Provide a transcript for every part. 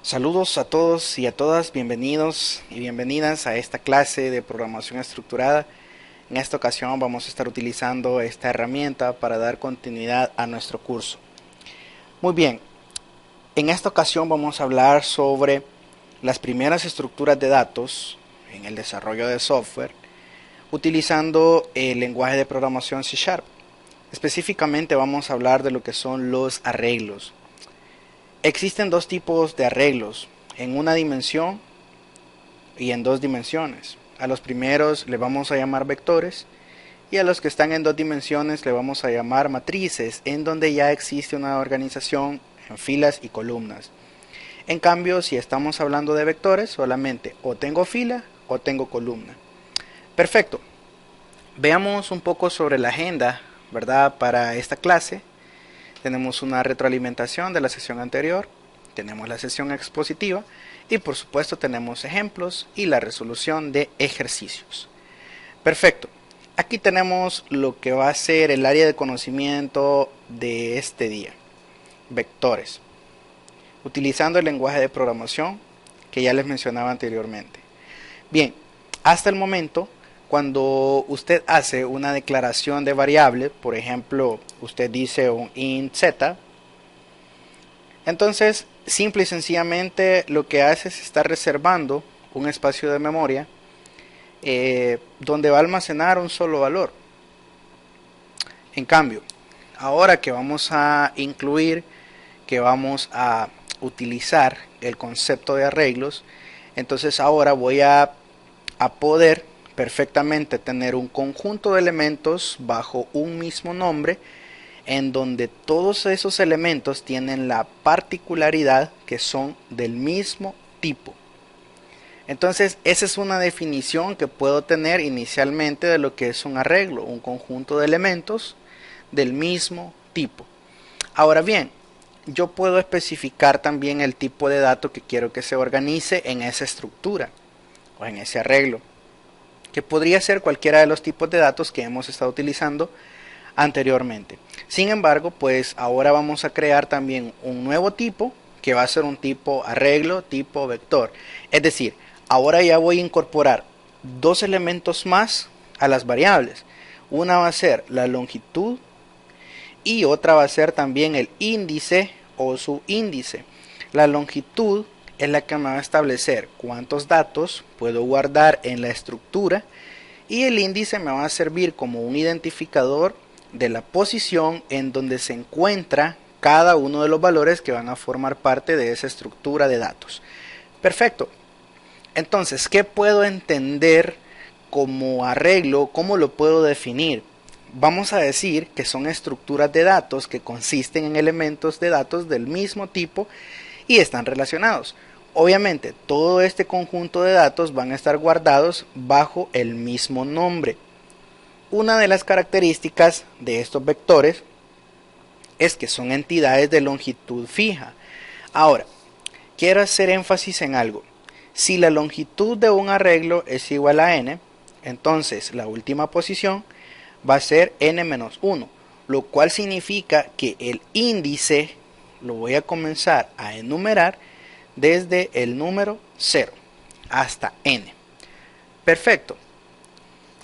Saludos a todos y a todas, bienvenidos y bienvenidas a esta clase de programación estructurada. En esta ocasión vamos a estar utilizando esta herramienta para dar continuidad a nuestro curso. Muy bien, en esta ocasión vamos a hablar sobre las primeras estructuras de datos en el desarrollo de software utilizando el lenguaje de programación C#. Específicamente vamos a hablar de lo que son los arreglos. Existen dos tipos de arreglos, en una dimensión y en dos dimensiones. A los primeros le vamos a llamar vectores y a los que están en dos dimensiones le vamos a llamar matrices, en donde ya existe una organización en filas y columnas. En cambio, si estamos hablando de vectores, solamente o tengo fila o tengo columna. Perfecto. Veamos un poco sobre la agenda, ¿verdad? Para esta clase. Tenemos una retroalimentación de la sesión anterior, tenemos la sesión expositiva y por supuesto tenemos ejemplos y la resolución de ejercicios. Perfecto. Aquí tenemos lo que va a ser el área de conocimiento de este día. Vectores. Utilizando el lenguaje de programación que ya les mencionaba anteriormente. Bien, hasta el momento, cuando usted hace una declaración de variable, por ejemplo, usted dice un int z, entonces simple y sencillamente lo que hace es estar reservando un espacio de memoria donde va a almacenar un solo valor. En cambio, ahora que vamos a incluir, que vamos a utilizar el concepto de arreglos, entonces ahora voy a poder perfectamente tener un conjunto de elementos bajo un mismo nombre en donde todos esos elementos tienen la particularidad que son del mismo tipo. Entonces esa es una definición que puedo tener inicialmente de lo que es un arreglo, un conjunto de elementos del mismo tipo. Ahora bien, yo puedo especificar también el tipo de dato que quiero que se organice en esa estructura o en ese arreglo, que podría ser cualquiera de los tipos de datos que hemos estado utilizando anteriormente. Sin embargo, pues ahora vamos a crear también un nuevo tipo que va a ser un tipo arreglo, tipo vector. Es decir, ahora ya voy a incorporar dos elementos más a las variables. Una va a ser la longitud y otra va a ser también el índice o subíndice. La longitud es la que me va a establecer cuántos datos puedo guardar en la estructura y el índice me va a servir como un identificador de la posición en donde se encuentra cada uno de los valores que van a formar parte de esa estructura de datos. Perfecto. Entonces, ¿qué puedo entender como arreglo? ¿Cómo lo puedo definir? Vamos a decir que son estructuras de datos que consisten en elementos de datos del mismo tipo y están relacionados. Obviamente, todo este conjunto de datos van a estar guardados bajo el mismo nombre. Una de las características de estos vectores es que son entidades de longitud fija. Ahora, quiero hacer énfasis en algo. Si la longitud de un arreglo es igual a n, entonces la última posición va a ser n-1, lo cual significa que el índice lo voy a comenzar a enumerar desde el número 0 hasta n. Perfecto.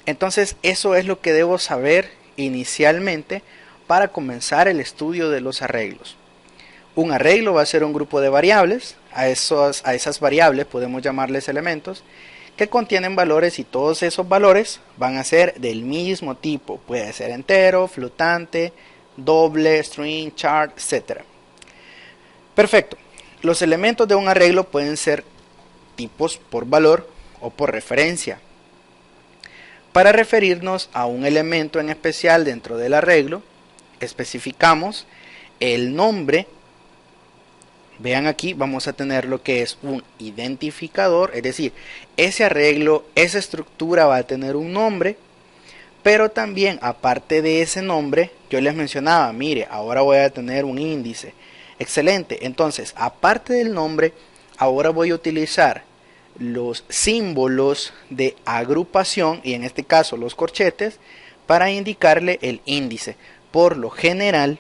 Entonces eso es lo que debo saber inicialmente para comenzar el estudio de los arreglos. Un arreglo va a ser un grupo de variables, a esas variables podemos llamarles elementos, que contienen valores y todos esos valores van a ser del mismo tipo, puede ser entero, flotante, doble, string, char, etc. Perfecto. Los elementos de un arreglo pueden ser tipos por valor o por referencia. Para referirnos a un elemento en especial dentro del arreglo, especificamos el nombre. Vean aquí, vamos a tener lo que es un identificador, es decir, ese arreglo, esa estructura va a tener un nombre, pero también aparte de ese nombre, yo les mencionaba, mire, ahora voy a tener un índice. Excelente, entonces, aparte del nombre, ahora voy a utilizar los símbolos de agrupación, y en este caso los corchetes, para indicarle el índice. Por lo general,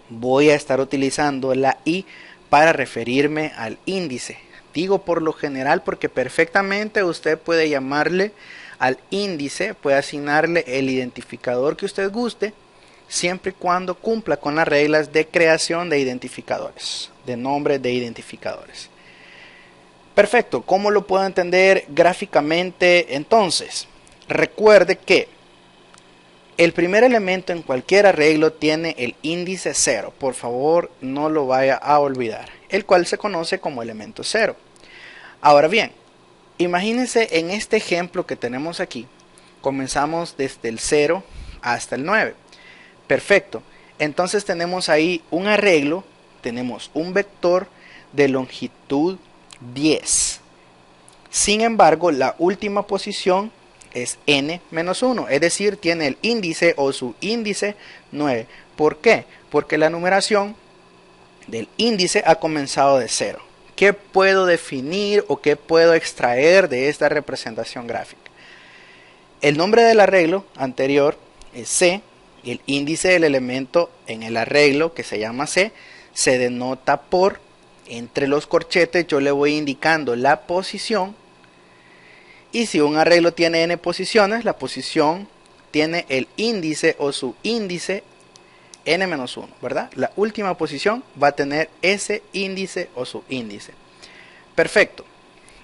voy a estar utilizando la i para referirme al índice. Digo por lo general porque perfectamente usted puede llamarle al índice, puede asignarle el identificador que usted guste, siempre y cuando cumpla con las reglas de creación de identificadores, de nombres de identificadores. Perfecto, ¿cómo lo puedo entender gráficamente entonces? Recuerde que el primer elemento en cualquier arreglo tiene el índice 0, por favor no lo vaya a olvidar, el cual se conoce como elemento 0. Ahora bien, imagínense en este ejemplo que tenemos aquí, comenzamos desde el 0 hasta el 9. Perfecto, entonces tenemos ahí un arreglo, tenemos un vector de longitud 10. Sin embargo, la última posición es n-1, es decir, tiene el índice o su índice 9. ¿Por qué? Porque la numeración del índice ha comenzado de 0. ¿Qué puedo definir o qué puedo extraer de esta representación gráfica? El nombre del arreglo anterior es C, y el índice del elemento en el arreglo, que se llama C, se denota por, entre los corchetes yo le voy indicando la posición. Y si un arreglo tiene n posiciones, la posición tiene el índice o su índice n-1, ¿verdad? La última posición va a tener ese índice o su índice. Perfecto.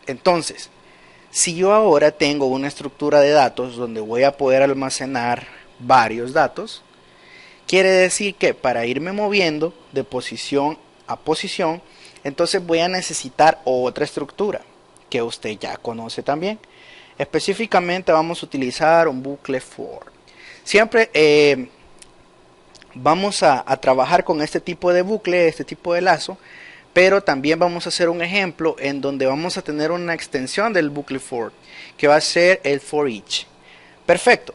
Entonces, si yo ahora tengo una estructura de datos donde voy a poder almacenar varios datos, quiere decir que para irme moviendo de posición a posición, entonces voy a necesitar otra estructura que usted ya conoce también. Específicamente vamos a utilizar un bucle for. Siempre vamos a trabajar con este tipo de bucle, este tipo de lazo, pero también vamos a hacer un ejemplo en donde vamos a tener una extensión del bucle for, que va a ser el for each. Perfecto.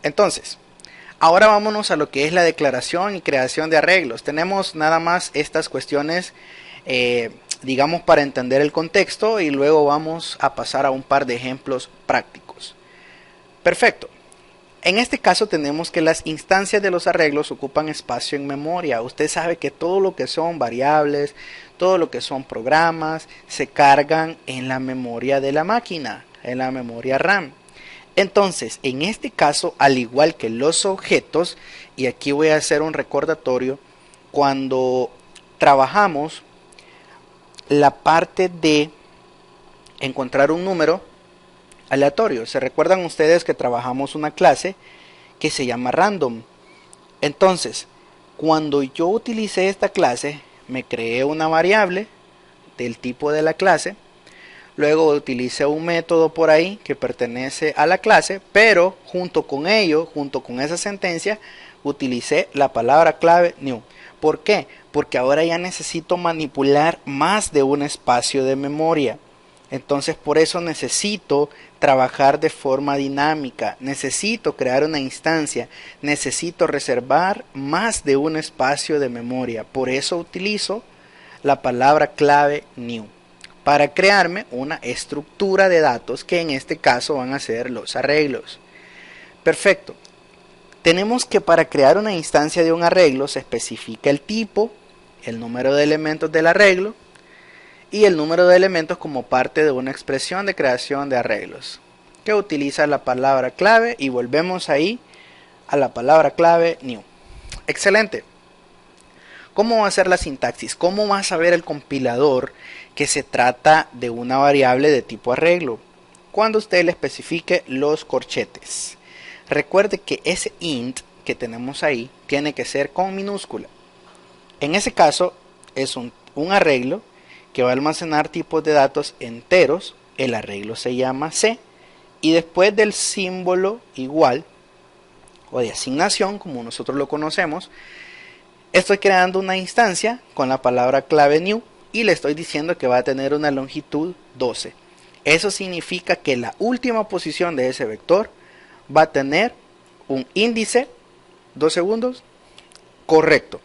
Entonces, ahora vámonos a lo que es la declaración y creación de arreglos. Tenemos nada más estas cuestiones digamos para entender el contexto, y luego vamos a pasar a un par de ejemplos prácticos. Perfecto. En este caso tenemos que las instancias de los arreglos ocupan espacio en memoria. Usted sabe que todo lo que son variables, todo lo que son programas, se cargan en la memoria de la máquina, en la memoria RAM. Entonces, en este caso, al igual que los objetos, y aquí voy a hacer un recordatorio, cuando trabajamos la parte de encontrar un número aleatorio, se recuerdan ustedes que trabajamos una clase que se llama random. Entonces, cuando yo utilicé esta clase, me creé una variable del tipo de la clase, luego utilicé un método por ahí que pertenece a la clase, pero junto con ello, junto con esa sentencia, utilicé la palabra clave new. ¿Por qué? Porque ahora ya necesito manipular más de un espacio de memoria. Entonces por eso necesito trabajar de forma dinámica, necesito crear una instancia, necesito reservar más de un espacio de memoria. Por eso utilizo la palabra clave new para crearme una estructura de datos que en este caso van a ser los arreglos. Perfecto. Tenemos que para crear una instancia de un arreglo se especifica el tipo, el número de elementos del arreglo y el número de elementos como parte de una expresión de creación de arreglos que utiliza la palabra clave, y volvemos ahí a la palabra clave new. Excelente. ¿Cómo va a ser la sintaxis? ¿Cómo va a saber el compilador que se trata de una variable de tipo arreglo? Cuando usted le especifique los corchetes. Recuerde que ese int que tenemos ahí tiene que ser con minúscula. En ese caso es un arreglo que va a almacenar tipos de datos enteros. El arreglo se llama C, y después del símbolo igual o de asignación, como nosotros lo conocemos, estoy creando una instancia con la palabra clave new y le estoy diciendo que va a tener una longitud 12. Eso significa que la última posición de ese vector va a tener un índice, 2 segundos, correcto.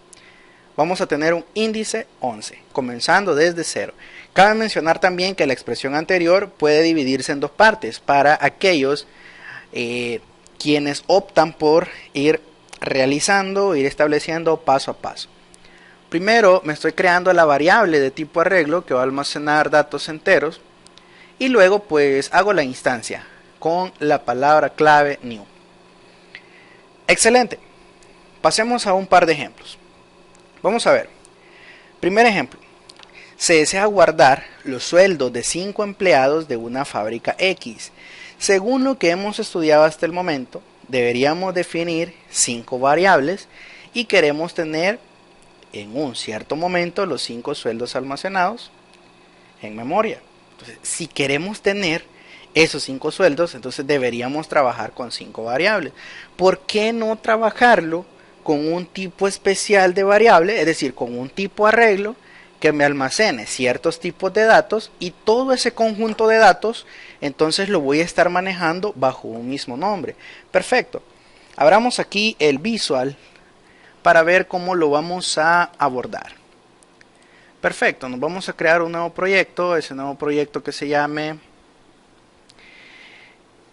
Vamos a tener un índice 11, comenzando desde 0. Cabe mencionar también que la expresión anterior puede dividirse en dos partes para aquellos quienes optan por ir realizando, ir estableciendo paso a paso. Primero me estoy creando la variable de tipo arreglo que va a almacenar datos enteros y luego pues hago la instancia con la palabra clave new. Excelente. Pasemos a un par de ejemplos. Vamos a ver. Primer ejemplo. Se desea guardar los sueldos de 5 empleados de una fábrica X. Según lo que hemos estudiado hasta el momento, deberíamos definir 5 variables y queremos tener en un cierto momento los 5 sueldos almacenados en memoria. Entonces, si queremos tener esos 5 sueldos, entonces deberíamos trabajar con 5 variables. ¿Por qué no trabajarlo con un tipo especial de variable, es decir, con un tipo arreglo que me almacene ciertos tipos de datos y todo ese conjunto de datos entonces lo voy a estar manejando bajo un mismo nombre? Perfecto. Abramos aquí el Visual para ver cómo lo vamos a abordar. Perfecto, nos vamos a crear un nuevo proyecto, ese nuevo proyecto que se llame,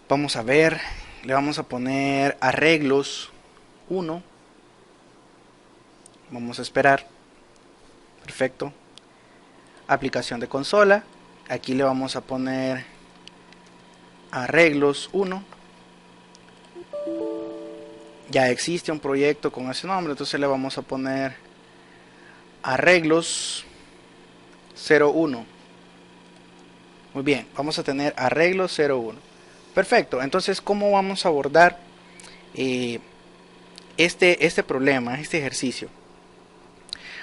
vamos a ver, le vamos a poner arreglos 1, vamos a esperar. Perfecto. Aplicación de consola. Aquí le vamos a poner arreglos 1. Ya existe un proyecto con ese nombre, entonces le vamos a poner arreglos 01. Muy bien, vamos a tener arreglos 01. Perfecto. Entonces, ¿cómo vamos a abordar este problema, este ejercicio?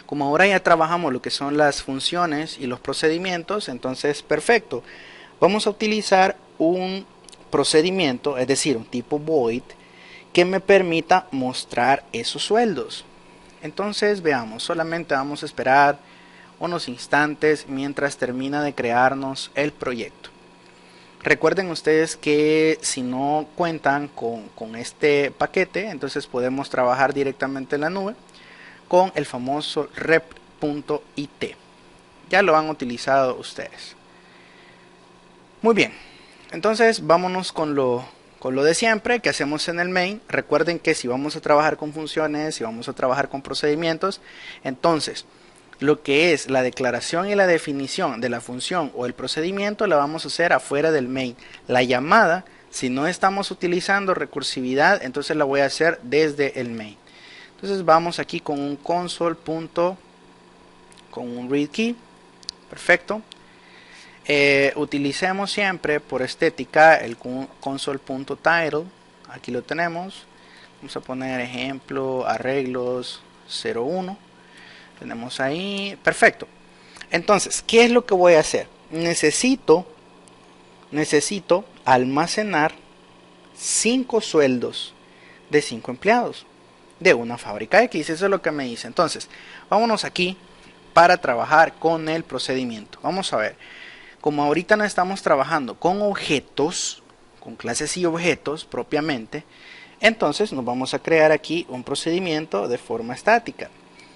Como ahora ya trabajamos lo que son las funciones y los procedimientos, entonces perfecto. Vamos a utilizar un procedimiento, es decir, un tipo void, que me permita mostrar esos sueldos. Entonces veamos, solamente vamos a esperar unos instantes mientras termina de crearnos el proyecto. Recuerden ustedes que si no cuentan con este paquete, entonces podemos trabajar directamente en la nube con el famoso rep.it. Ya lo han utilizado ustedes. Muy bien, entonces vámonos con lo de siempre que hacemos en el main. Recuerden que si vamos a trabajar con funciones, si vamos a trabajar con procedimientos, entonces lo que es la declaración y la definición de la función o el procedimiento la vamos a hacer afuera del main. La llamada, si no estamos utilizando recursividad, entonces la voy a hacer desde el main. Entonces vamos aquí con un console. Con un read key. Perfecto. Utilicemos siempre por estética el console.title. Aquí lo tenemos. Vamos a poner ejemplo arreglos 01. Tenemos ahí. Perfecto. Entonces, ¿qué es lo que voy a hacer? Necesito almacenar 5 sueldos de 5 empleados de una fábrica X. Eso es lo que me dice. Entonces, vámonos aquí para trabajar con el procedimiento. Vamos a ver. Como ahorita no estamos trabajando con objetos, con clases y objetos propiamente, entonces nos vamos a crear aquí un procedimiento de forma estática.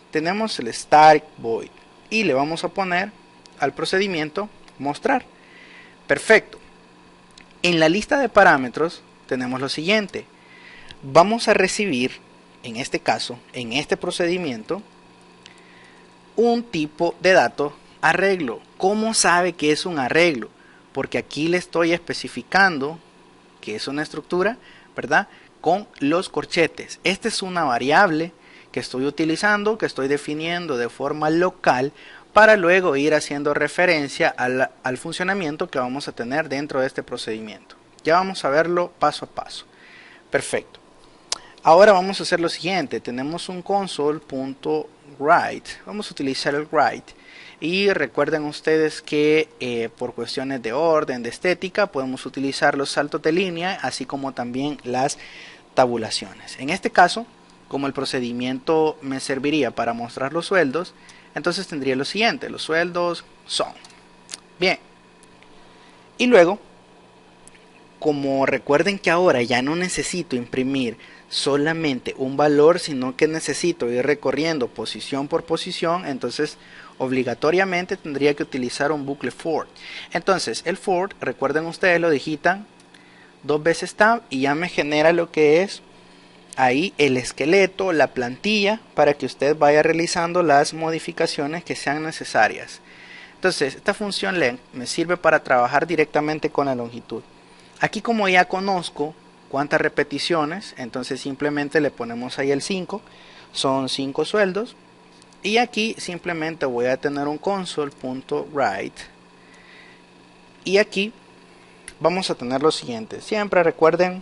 Tenemos el start void y le vamos a poner al procedimiento mostrar. Perfecto. En la lista de parámetros tenemos lo siguiente. Vamos a recibir, en este caso, en este procedimiento, un tipo de dato arreglo. ¿Cómo sabe que es un arreglo? Porque aquí le estoy especificando que es una estructura, ¿verdad? Con los corchetes. Esta es una variable que estoy utilizando, que estoy definiendo de forma local para luego ir haciendo referencia al funcionamiento que vamos a tener dentro de este procedimiento. Ya vamos a verlo paso a paso. Perfecto. Ahora vamos a hacer lo siguiente. Tenemos un console.write. Vamos a utilizar el write. Y recuerden ustedes que por cuestiones de orden, de estética, podemos utilizar los saltos de línea, así como también las tabulaciones. En este caso, como el procedimiento me serviría para mostrar los sueldos, entonces tendría lo siguiente: los sueldos son. Bien. Y luego, como recuerden que ahora ya no necesito imprimir solamente un valor, sino que necesito ir recorriendo posición por posición, entonces obligatoriamente tendría que utilizar un bucle for. Entonces el for, recuerden ustedes, lo digitan 2 veces tab y ya me genera lo que es ahí el esqueleto, la plantilla, para que usted vaya realizando las modificaciones que sean necesarias. Entonces, esta función length me sirve para trabajar directamente con la longitud. Aquí, como ya conozco cuántas repeticiones, entonces simplemente le ponemos ahí el 5, son 5 sueldos. Y aquí simplemente voy a tener un console.write. Y aquí vamos a tener lo siguiente. Siempre recuerden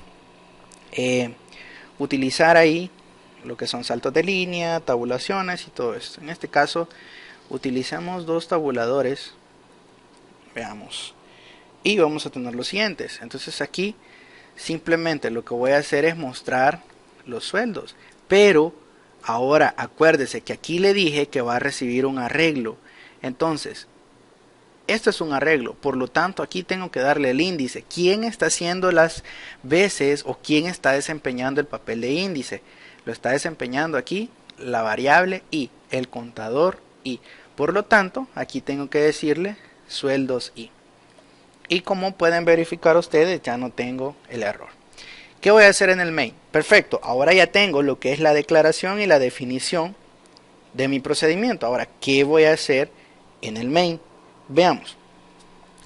utilizar ahí lo que son saltos de línea, tabulaciones y todo esto. En este caso utilicemos dos tabuladores. Veamos. Y vamos a tener los siguientes. Entonces aquí simplemente lo que voy a hacer es mostrar los sueldos. Pero ahora acuérdese que aquí le dije que va a recibir un arreglo. Entonces, esto es un arreglo. Por lo tanto, aquí tengo que darle el índice. ¿Quién está haciendo las veces o quién está desempeñando el papel de índice? Lo está desempeñando aquí la variable i, el contador i. Por lo tanto, aquí tengo que decirle sueldos i. Y como pueden verificar ustedes, ya no tengo el error. ¿Qué voy a hacer en el main? Perfecto, ahora ya tengo lo que es la declaración y la definición de mi procedimiento. Ahora, ¿qué voy a hacer en el main? Veamos.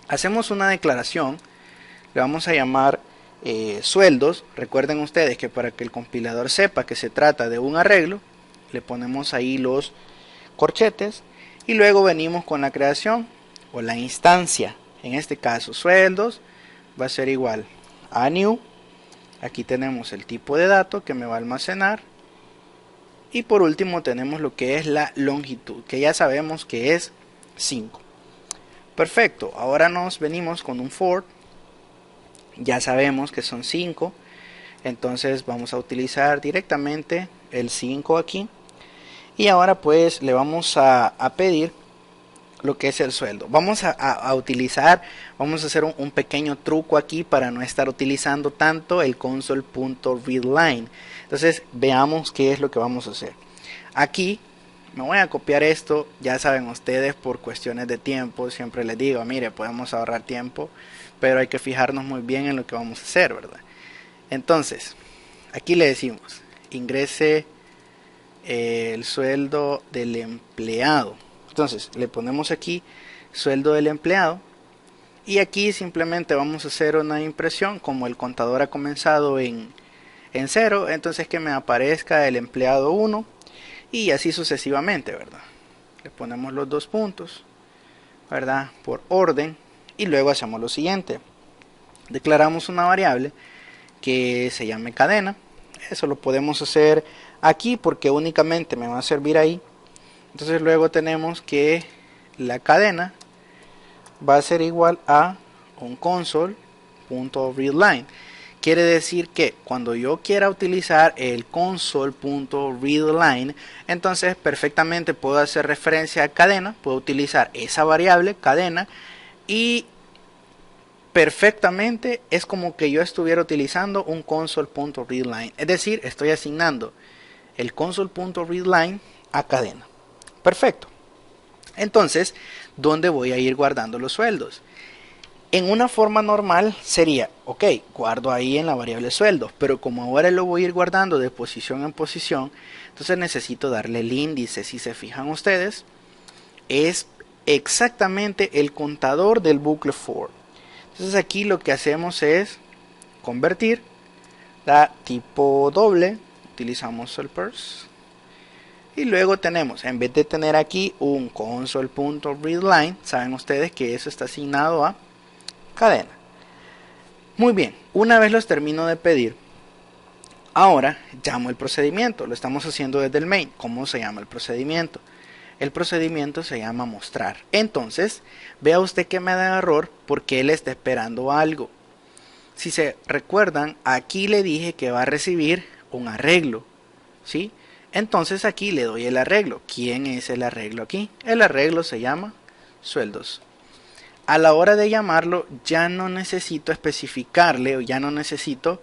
Hacemos una declaración, le vamos a llamar sueldos. Recuerden ustedes que para que el compilador sepa que se trata de un arreglo, le ponemos ahí los corchetes y luego venimos con la creación o la instancia. En este caso, sueldos va a ser igual a new. Aquí tenemos el tipo de dato que me va a almacenar. Y por último tenemos lo que es la longitud, que ya sabemos que es 5. Perfecto, ahora nos venimos con un for. Ya sabemos que son 5. Entonces vamos a utilizar directamente el 5 aquí. Y ahora pues le vamos a pedir lo que es el sueldo. Vamos a utilizar, vamos a hacer un pequeño truco aquí para no estar utilizando tanto el console.readline. Entonces veamos qué es lo que vamos a hacer. Aquí me voy a copiar esto, ya saben ustedes, por cuestiones de tiempo, siempre les digo, mire, podemos ahorrar tiempo, pero hay que fijarnos muy bien en lo que vamos a hacer, ¿verdad? Entonces, aquí le decimos, ingrese el sueldo del empleado. Entonces le ponemos aquí sueldo del empleado y aquí simplemente vamos a hacer una impresión. Como el contador ha comenzado en 0, entonces que me aparezca el empleado 1 y así sucesivamente, ¿verdad? Le ponemos los dos puntos, ¿verdad? Por orden y luego hacemos lo siguiente. Declaramos una variable que se llame cadena. Eso lo podemos hacer aquí porque únicamente me va a servir ahí. Entonces luego tenemos que la cadena va a ser igual a un console.readline. Quiere decir que cuando yo quiera utilizar el console.readline, entonces perfectamente puedo hacer referencia a cadena, puedo utilizar esa variable cadena y perfectamente es como que yo estuviera utilizando un console.readline. Es decir, estoy asignando el console.readline a cadena. Perfecto. Entonces, ¿dónde voy a ir guardando los sueldos? En una forma normal sería, ok, guardo ahí en la variable sueldos, pero como ahora lo voy a ir guardando de posición en posición, entonces necesito darle el índice. Si se fijan ustedes, es exactamente el contador del bucle for. Entonces aquí lo que hacemos es convertir la tipo doble, utilizamos el parse. Y luego tenemos, en vez de tener aquí un console.readline, saben ustedes que eso está asignado a cadena. Muy bien, una vez los termino de pedir, ahora llamo el procedimiento. Lo estamos haciendo desde el main. ¿Cómo se llama el procedimiento? El procedimiento se llama mostrar. Entonces, vea usted que me da error porque él está esperando algo. Si se recuerdan, aquí le dije que va a recibir un arreglo, ¿sí? Entonces aquí le doy el arreglo. ¿Quién es el arreglo aquí? El arreglo se llama sueldos. A la hora de llamarlo ya no necesito especificarle o ya no necesito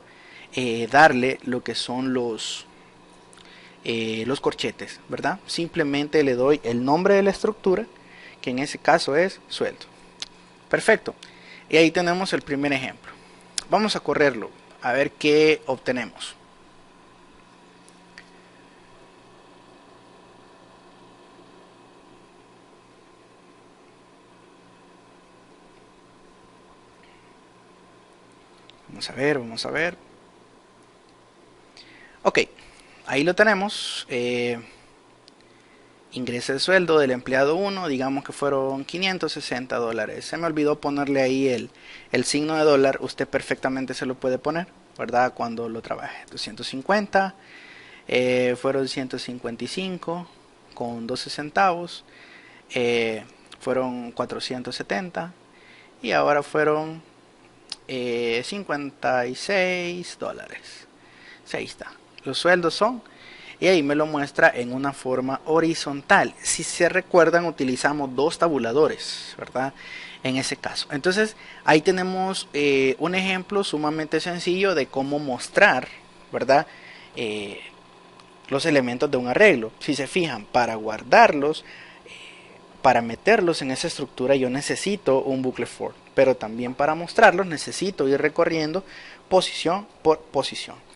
darle lo que son los corchetes, ¿verdad? Simplemente le doy el nombre de la estructura, que en ese caso es sueldo. Perfecto. Y ahí tenemos el primer ejemplo. Vamos a correrlo a ver qué obtenemos. Vamos a ver, vamos a ver. Ok, ahí lo tenemos. Ingreso de sueldo del empleado 1, digamos que fueron $560. Se me olvidó ponerle ahí el signo de dólar. Usted perfectamente se lo puede poner, ¿verdad? Cuando lo trabaje. 250, fueron 155 con 12 centavos. Fueron 470 y ahora fueron $56. Ahí está. Los sueldos son, y ahí me lo muestra en una forma horizontal. Si se recuerdan, utilizamos dos tabuladores, ¿verdad? En ese caso. Entonces, ahí tenemos un ejemplo sumamente sencillo de cómo mostrar, ¿verdad? Los elementos de un arreglo. Si se fijan, para guardarlos, para meterlos en esa estructura, yo necesito un bucle for. Pero también para mostrarlos necesito ir recorriendo posición por posición.